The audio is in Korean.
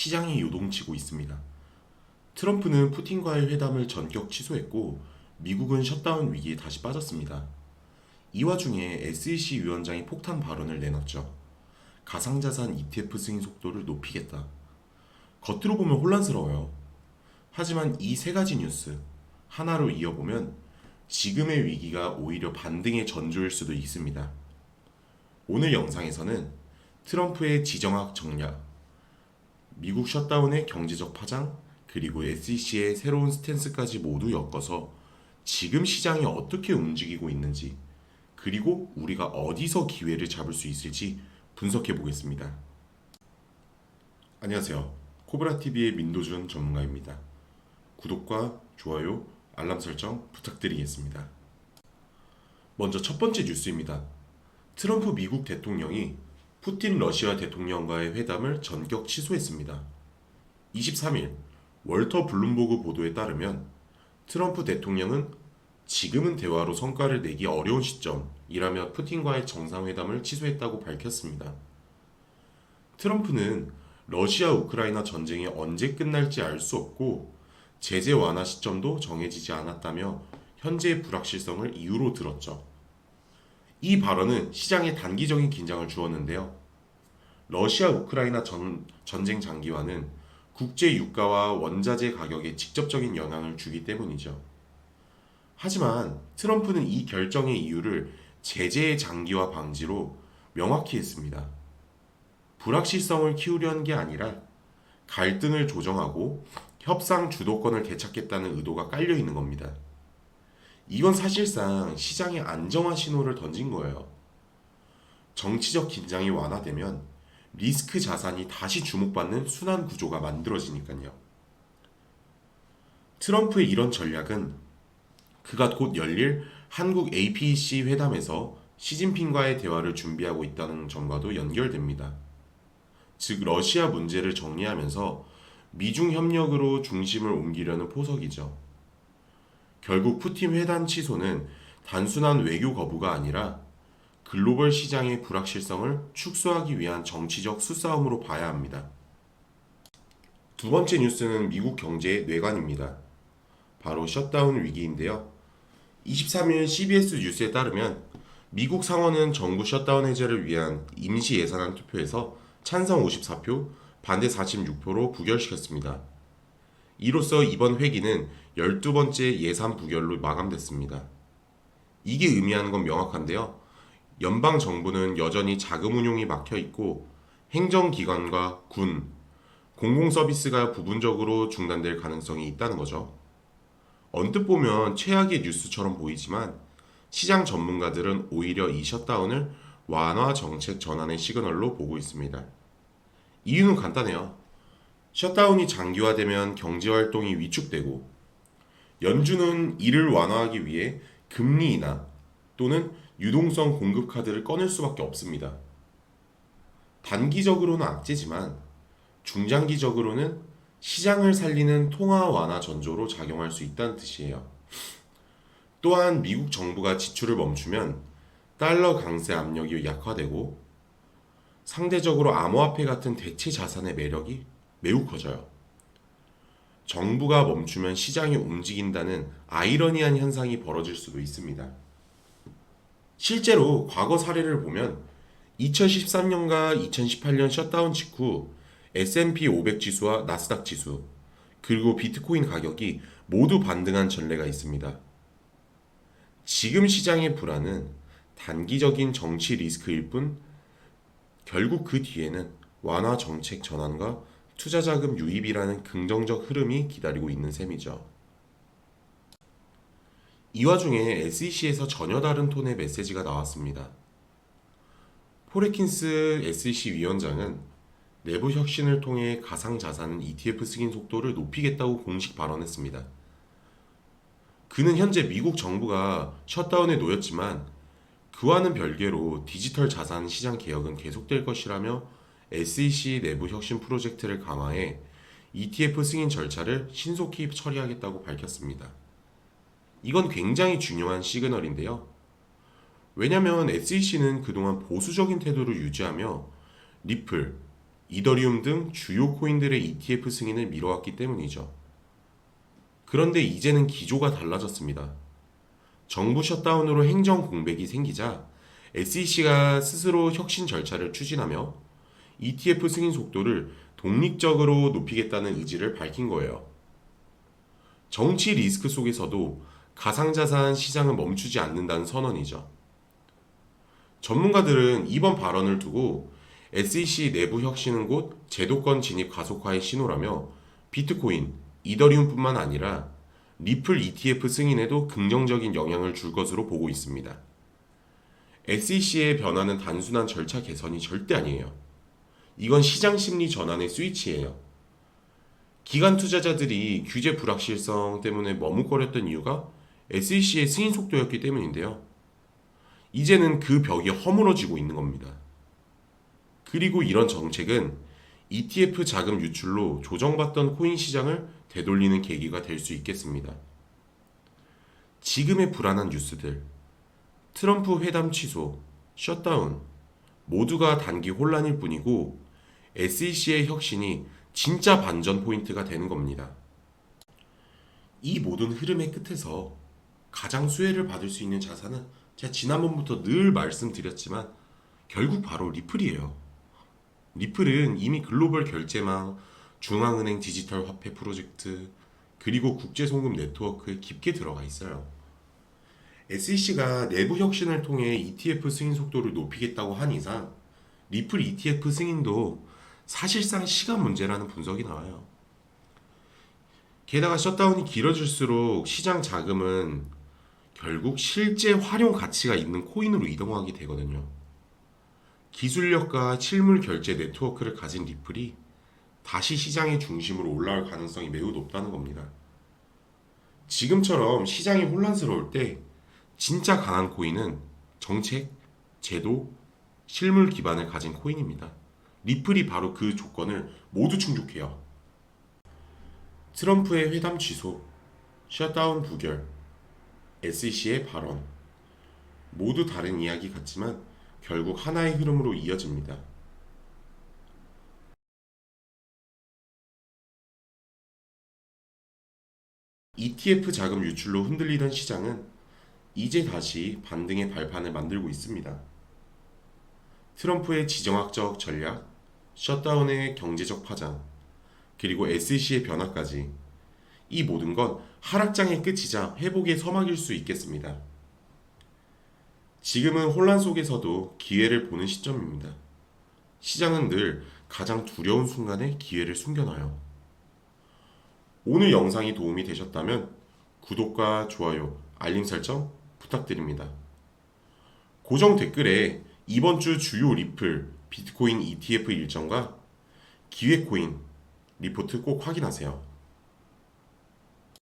시장이 요동치고 있습니다. 트럼프는 푸틴과의 회담을 전격 취소했고 미국은 셧다운 위기에 다시 빠졌습니다. 이 와중에 SEC 위원장이 폭탄 발언을 내놨죠. 가상자산 ETF 승인 속도를 높이겠다. 겉으로 보면 혼란스러워요. 하지만 이 세 가지 뉴스 하나로 이어보면 지금의 위기가 오히려 반등의 전조일 수도 있습니다. 오늘 영상에서는 트럼프의 지정학 전략, 미국 셧다운의 경제적 파장, 그리고 SEC의 새로운 스탠스까지 모두 엮어서 지금 시장이 어떻게 움직이고 있는지, 그리고 우리가 어디서 기회를 잡을 수 있을지 분석해 보겠습니다. 안녕하세요. 코브라TV의 민도준 전문가입니다. 구독과 좋아요, 알람 설정 부탁드리겠습니다. 먼저 첫 번째 뉴스입니다. 트럼프 미국 대통령이 푸틴 러시아 대통령과의 회담을 전격 취소했습니다. 23일 월터 블룸버그 보도에 따르면 트럼프 대통령은 지금은 대화로 성과를 내기 어려운 시점이라며 푸틴과의 정상회담을 취소했다고 밝혔습니다. 트럼프는 러시아 우크라이나 전쟁이 언제 끝날지 알 수 없고 제재 완화 시점도 정해지지 않았다며 현재의 불확실성을 이유로 들었죠. 이 발언은 시장에 단기적인 긴장을 주었는데요. 러시아 우크라이나 전쟁 장기화는 국제 유가와 원자재 가격에 직접적인 영향을 주기 때문이죠. 하지만 트럼프는 이 결정의 이유를 제재의 장기화 방지로 명확히 했습니다. 불확실성을 키우려는 게 아니라 갈등을 조정하고 협상 주도권을 되찾겠다는 의도가 깔려 있는 겁니다. 이건 사실상 시장에 안정화 신호를 던진 거예요. 정치적 긴장이 완화되면 리스크 자산이 다시 주목받는 순환 구조가 만들어지니까요. 트럼프의 이런 전략은 그가 곧 열릴 한국 APEC 회담에서 시진핑과의 대화를 준비하고 있다는 점과도 연결됩니다. 즉 러시아 문제를 정리하면서 미중 협력으로 중심을 옮기려는 포석이죠. 결국 푸틴 회담 취소는 단순한 외교 거부가 아니라 글로벌 시장의 불확실성을 축소하기 위한 정치적 수싸움으로 봐야 합니다. 두 번째 뉴스는 미국 경제의 뇌관입니다. 바로 셧다운 위기인데요. 23일 CBS 뉴스에 따르면 미국 상원은 정부 셧다운 해제를 위한 임시 예산안 투표에서 찬성 54표, 반대 46표로 부결시켰습니다. 이로써 이번 회기는 12번째 예산 부결로 마감됐습니다. 이게 의미하는 건 명확한데요. 연방 정부는 여전히 자금 운용이 막혀 있고 행정기관과 군, 공공 서비스가 부분적으로 중단될 가능성이 있다는 거죠. 언뜻 보면 최악의 뉴스처럼 보이지만 시장 전문가들은 오히려 이 셧다운을 완화 정책 전환의 시그널로 보고 있습니다. 이유는 간단해요. 셧다운이 장기화되면 경제활동이 위축되고 연준은 이를 완화하기 위해 금리 인하 또는 유동성 공급 카드를 꺼낼 수밖에 없습니다. 단기적으로는 악재지만 중장기적으로는 시장을 살리는 통화 완화 전조로 작용할 수 있다는 뜻이에요. 또한 미국 정부가 지출을 멈추면 달러 강세 압력이 약화되고 상대적으로 암호화폐 같은 대체 자산의 매력이 매우 커져요. 정부가 멈추면 시장이 움직인다는 아이러니한 현상이 벌어질 수도 있습니다. 실제로 과거 사례를 보면 2013년과 2018년 셧다운 직후 S&P 500 지수와 나스닥 지수, 그리고 비트코인 가격이 모두 반등한 전례가 있습니다. 지금 시장의 불안은 단기적인 정치 리스크일 뿐 결국 그 뒤에는 완화 정책 전환과 투자 자금 유입이라는 긍정적 흐름이 기다리고 있는 셈이죠. 이 와중에 SEC에서 전혀 다른 톤의 메시지가 나왔습니다. 포레킨스 SEC 위원장은 내부 혁신을 통해 가상자산 ETF 승인 속도를 높이겠다고 공식 발언했습니다. 그는 현재 미국 정부가 셧다운에 놓였지만 그와는 별개로 디지털 자산 시장 개혁은 계속될 것이라며 SEC 내부 혁신 프로젝트를 강화해 ETF 승인 절차를 신속히 처리하겠다고 밝혔습니다. 이건 굉장히 중요한 시그널인데요. 왜냐하면 SEC는 그동안 보수적인 태도를 유지하며 리플, 이더리움 등 주요 코인들의 ETF 승인을 미뤄왔기 때문이죠. 그런데 이제는 기조가 달라졌습니다. 정부 셧다운으로 행정 공백이 생기자 SEC가 스스로 혁신 절차를 추진하며 ETF 승인 속도를 독립적으로 높이겠다는 의지를 밝힌 거예요. 정치 리스크 속에서도 가상자산 시장은 멈추지 않는다는 선언이죠. 전문가들은 이번 발언을 두고 SEC 내부 혁신은 곧 제도권 진입 가속화의 신호라며 비트코인, 이더리움뿐만 아니라 리플 ETF 승인에도 긍정적인 영향을 줄 것으로 보고 있습니다. SEC의 변화는 단순한 절차 개선이 절대 아니에요. 이건 시장 심리 전환의 스위치예요. 기관 투자자들이 규제 불확실성 때문에 머뭇거렸던 이유가 SEC의 승인 속도였기 때문인데요. 이제는 그 벽이 허물어지고 있는 겁니다. 그리고 이런 정책은 ETF 자금 유출로 조정받던 코인 시장을 되돌리는 계기가 될 수 있겠습니다. 지금의 불안한 뉴스들, 트럼프 회담 취소, 셧다운, 모두가 단기 혼란일 뿐이고 SEC의 혁신이 진짜 반전 포인트가 되는 겁니다. 이 모든 흐름의 끝에서 가장 수혜를 받을 수 있는 자산은 제가 지난번부터 늘 말씀드렸지만 결국 바로 리플이에요. 리플은 이미 글로벌 결제망, 중앙은행 디지털 화폐 프로젝트, 그리고 국제송금 네트워크에 깊게 들어가 있어요. SEC가 내부 혁신을 통해 ETF 승인 속도를 높이겠다고 한 이상 리플 ETF 승인도 사실상 시간 문제라는 분석이 나와요. 게다가 셧다운이 길어질수록 시장 자금은 결국 실제 활용 가치가 있는 코인으로 이동하게 되거든요. 기술력과 실물 결제 네트워크를 가진 리플이 다시 시장의 중심으로 올라올 가능성이 매우 높다는 겁니다. 지금처럼 시장이 혼란스러울 때 진짜 강한 코인은 정책, 제도, 실물 기반을 가진 코인입니다. 리플이 바로 그 조건을 모두 충족해요. 트럼프의 회담 취소, 셧다운 부결, SEC의 발언, 모두 다른 이야기 같지만 결국 하나의 흐름으로 이어집니다. ETF 자금 유출로 흔들리던 시장은 이제 다시 반등의 발판을 만들고 있습니다. 트럼프의 지정학적 전략, 셧다운의 경제적 파장, 그리고 SEC의 변화까지 이 모든 건 하락장의 끝이자 회복의 서막일 수 있겠습니다. 지금은 혼란 속에서도 기회를 보는 시점입니다. 시장은 늘 가장 두려운 순간에 기회를 숨겨놔요. 오늘 영상이 도움이 되셨다면 구독과 좋아요, 알림 설정 부탁드립니다. 고정 댓글에 이번 주 주요 리플, 비트코인 ETF 일정과 기회 코인 리포트 꼭 확인하세요.